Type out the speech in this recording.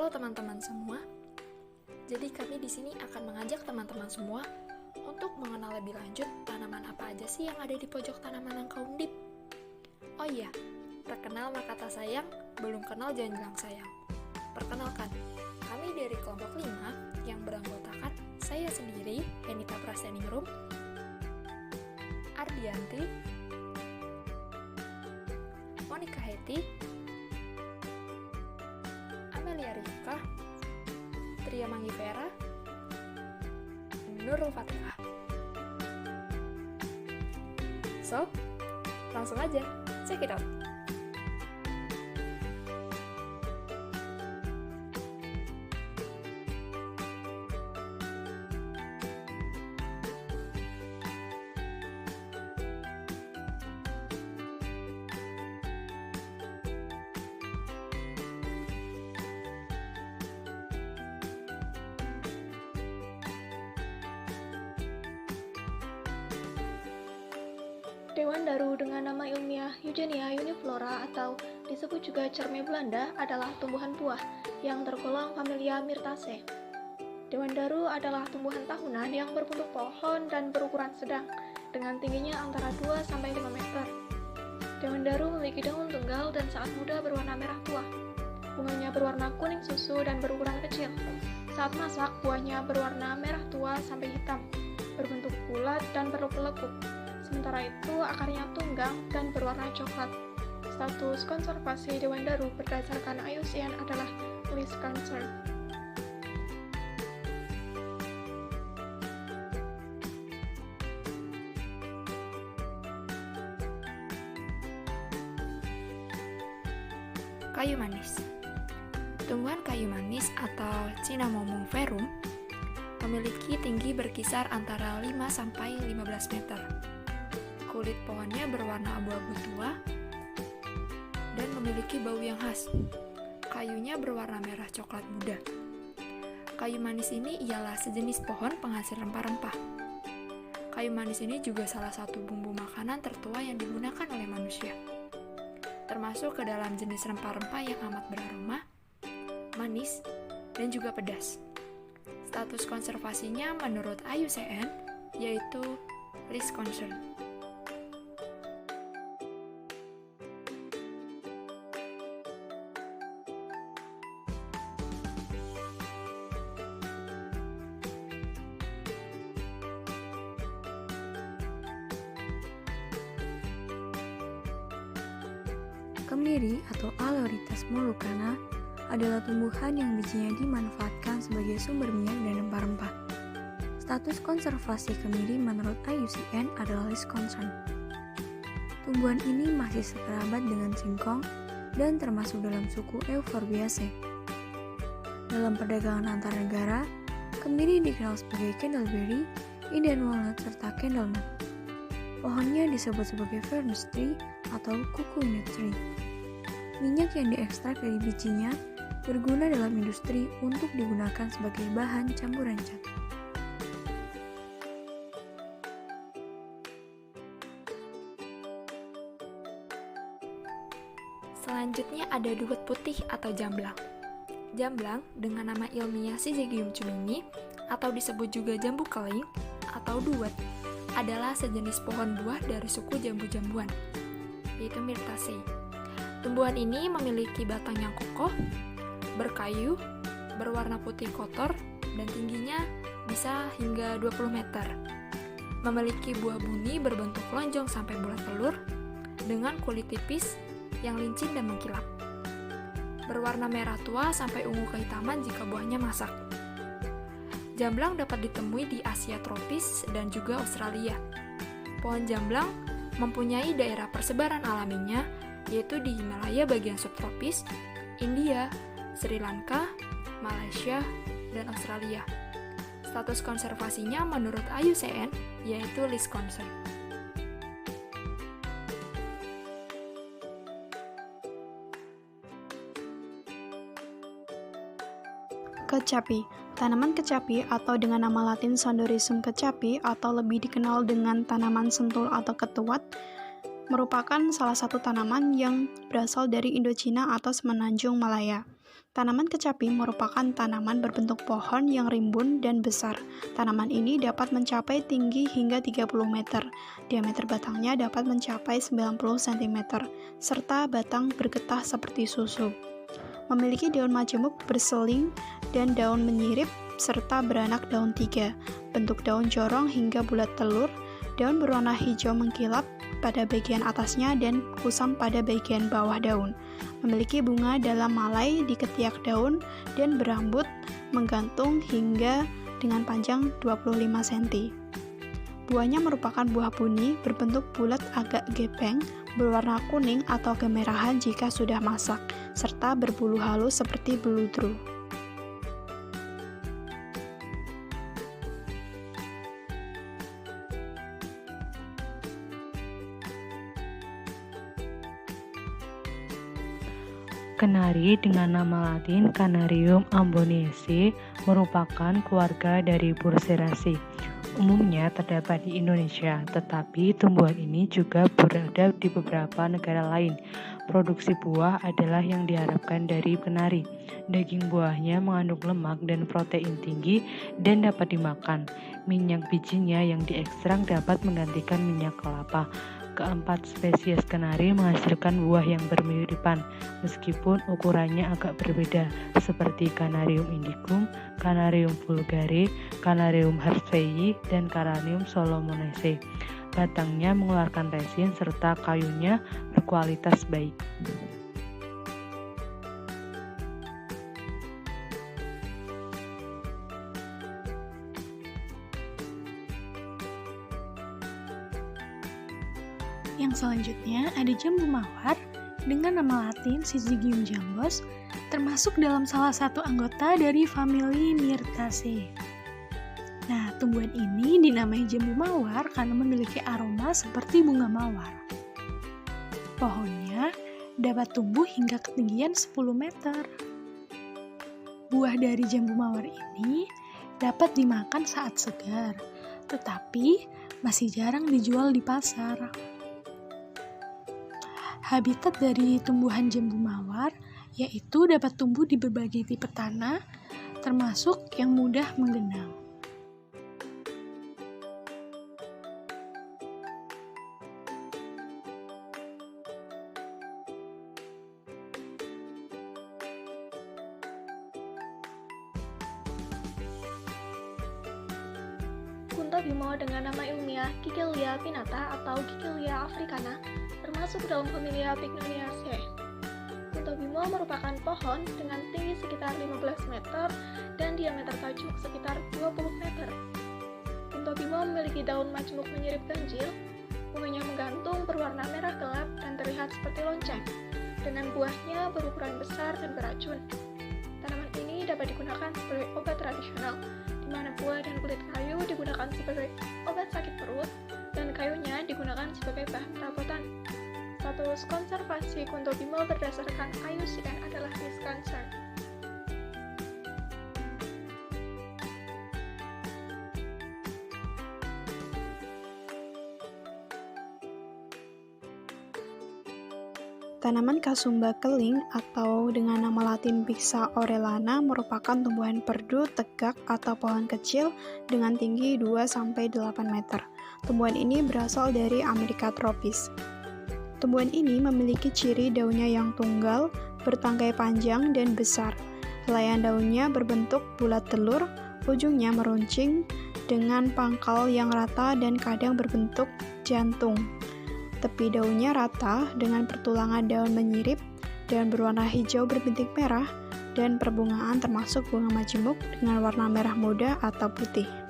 Halo teman-teman semua. Jadi kami di sini akan mengajak teman-teman semua untuk mengenal lebih lanjut tanaman apa aja sih yang ada di pojok tanaman Nangka Undip. Oh iya, terkenal maka tak sayang, belum kenal jangan bilang sayang. Perkenalkan, kami dari kelompok 5 yang beranggotakan saya sendiri, Henita Praseningrum, Ardianti, Monica Heti, Amelia Rifka, Tria Manggivera, Nurul Fatihah. So, langsung aja, check it out. Dewandaru dengan nama ilmiah Eugenia uniflora atau disebut juga cerme Belanda adalah tumbuhan buah yang tergolong familia Myrtaceae. Dewandaru adalah tumbuhan tahunan yang berbentuk pohon dan berukuran sedang dengan tingginya antara 2-5 meter. Dewandaru memiliki daun tunggal dan saat muda berwarna merah tua. Bunganya berwarna kuning susu dan berukuran kecil. Saat masak, buahnya berwarna merah tua sampai hitam, berbentuk bulat dan berlekuk-lekuk. Sementara itu, akarnya tunggang dan berwarna coklat. Status konservasi Dewandaru berdasarkan IUCN adalah Least Concern. Kayu manis. Tumbuhan kayu manis atau Cinnamomum verum memiliki tinggi berkisar antara 5-15 meter. Kulit pohonnya berwarna abu-abu tua dan memiliki bau yang khas. Kayunya berwarna merah coklat muda. Kayu manis ini ialah sejenis pohon penghasil rempah-rempah. Kayu manis ini juga salah satu bumbu makanan tertua yang digunakan oleh manusia, termasuk ke dalam jenis rempah-rempah yang amat beraroma, manis, dan juga pedas. Status konservasinya menurut IUCN yaitu Least Concern. Kemiri atau Aleurites molucana adalah tumbuhan yang bijinya dimanfaatkan sebagai sumber minyak dan rempah-rempah. Status konservasi kemiri menurut IUCN adalah Least Concern. Tumbuhan ini masih sekerabat dengan singkong dan termasuk dalam suku Euphorbiaceae. Dalam perdagangan antar negara, kemiri dikenal sebagai candleberry, Indian walnut, serta candlenut. Pohonnya disebut sebagai furnace tree atau kuku tree. Minyak yang diekstrak dari bijinya berguna dalam industri untuk digunakan sebagai bahan campuran cat. Selanjutnya ada duet putih atau jamblang. Jamblang dengan nama ilmiah Syzygium cumini atau disebut juga jambu keling atau duet adalah sejenis pohon buah dari suku jambu-jambuan, yaitu Myrtaceae. Tumbuhan ini memiliki batang yang kokoh, berkayu, berwarna putih kotor, dan tingginya bisa hingga 20 meter. Memiliki buah buni berbentuk lonjong sampai bulat telur, dengan kulit tipis yang lincin dan mengkilap. Berwarna merah tua sampai ungu kehitaman jika buahnya masak. Jamblang dapat ditemui di Asia tropis dan juga Australia. Pohon jamblang mempunyai daerah persebaran alaminya, yaitu di Himalaya bagian subtropis, India, Sri Lanka, Malaysia, dan Australia. Status konservasinya menurut IUCN yaitu Least Concern. Kecapi. Tanaman kecapi atau dengan nama latin Sandorisum kecapi atau lebih dikenal dengan tanaman sentul atau ketuat merupakan salah satu tanaman yang berasal dari Indochina atau Semenanjung Malaya. Tanaman kecapi merupakan tanaman berbentuk pohon yang rimbun dan besar. Tanaman ini dapat mencapai tinggi hingga 30 meter. Diameter batangnya dapat mencapai 90 cm, serta batang bergetah seperti susu. Memiliki daun majemuk berseling dan daun menyirip, serta beranak daun 3. Bentuk daun jorong hingga bulat telur, daun berwarna hijau mengkilap pada bagian atasnya dan kusam pada bagian bawah daun. Memiliki bunga dalam malai di ketiak daun dan berambut menggantung hingga dengan panjang 25 cm. Buahnya merupakan buah buni berbentuk bulat agak gepeng, berwarna kuning atau kemerahan jika sudah masak, serta berbulu halus seperti beludru. Kenari dengan nama latin Canarium amboniaceae merupakan keluarga dari Burseraceae. Umumnya terdapat di Indonesia, tetapi tumbuhan ini juga berada di beberapa negara lain. Produksi buah adalah yang diharapkan dari kenari. Daging buahnya mengandung lemak dan protein tinggi dan dapat dimakan. Minyak bijinya yang diekstrak dapat menggantikan minyak kelapa. Keempat spesies kenari menghasilkan buah yang bermiripan, meskipun ukurannya agak berbeda, seperti Canarium indicum, Canarium vulgare, Canarium hartsveyi, dan Canarium solomonaceae. Batangnya mengeluarkan resin serta kayunya berkualitas baik. Yang selanjutnya ada jambu mawar dengan nama latin Syzygium jambos, termasuk dalam salah satu anggota dari famili Myrtaceae. Nah, tumbuhan ini dinamai jambu mawar karena memiliki aroma seperti bunga mawar. Pohonnya dapat tumbuh hingga ketinggian 10 meter. Buah dari jambu mawar ini dapat dimakan saat segar, tetapi masih jarang dijual di pasar. Habitat dari tumbuhan jambu mawar yaitu dapat tumbuh di berbagai tipe tanah, termasuk yang mudah menggenang. Kunto Bimo dengan nama ilmiah Kigelia pinnata atau Kigelia africana termasuk dalam familia Pycnoniaceae. Kunto Bimo merupakan pohon dengan tinggi sekitar 15 meter dan diameter tajuk sekitar 20 meter. Kunto Bimo memiliki daun majemuk menyirip ganjil, bunganya menggantung berwarna merah gelap dan terlihat seperti lonceng, dengan buahnya berukuran besar dan beracun. Tanaman ini dapat digunakan sebagai obat tradisional, di mana buah dan kulit kayu digunakan sebagai obat sakit perut dan kayunya digunakan sebagai bahan perabotan. Status konservasi Kunto Bimo berdasarkan IUCN adalah Miss Concern. Tanaman kasumba keling atau dengan nama latin Bixa orellana merupakan tumbuhan perdu tegak atau pohon kecil dengan tinggi 2-8 meter. Tumbuhan ini berasal dari Amerika tropis. Tumbuhan ini memiliki ciri daunnya yang tunggal, bertangkai panjang dan besar. Helaian daunnya berbentuk bulat telur, ujungnya meruncing dengan pangkal yang rata dan kadang berbentuk jantung. Tepi daunnya rata dengan pertulangan daun menyirip dan berwarna hijau berbintik merah, dan perbungaan termasuk bunga majemuk dengan warna merah muda atau putih.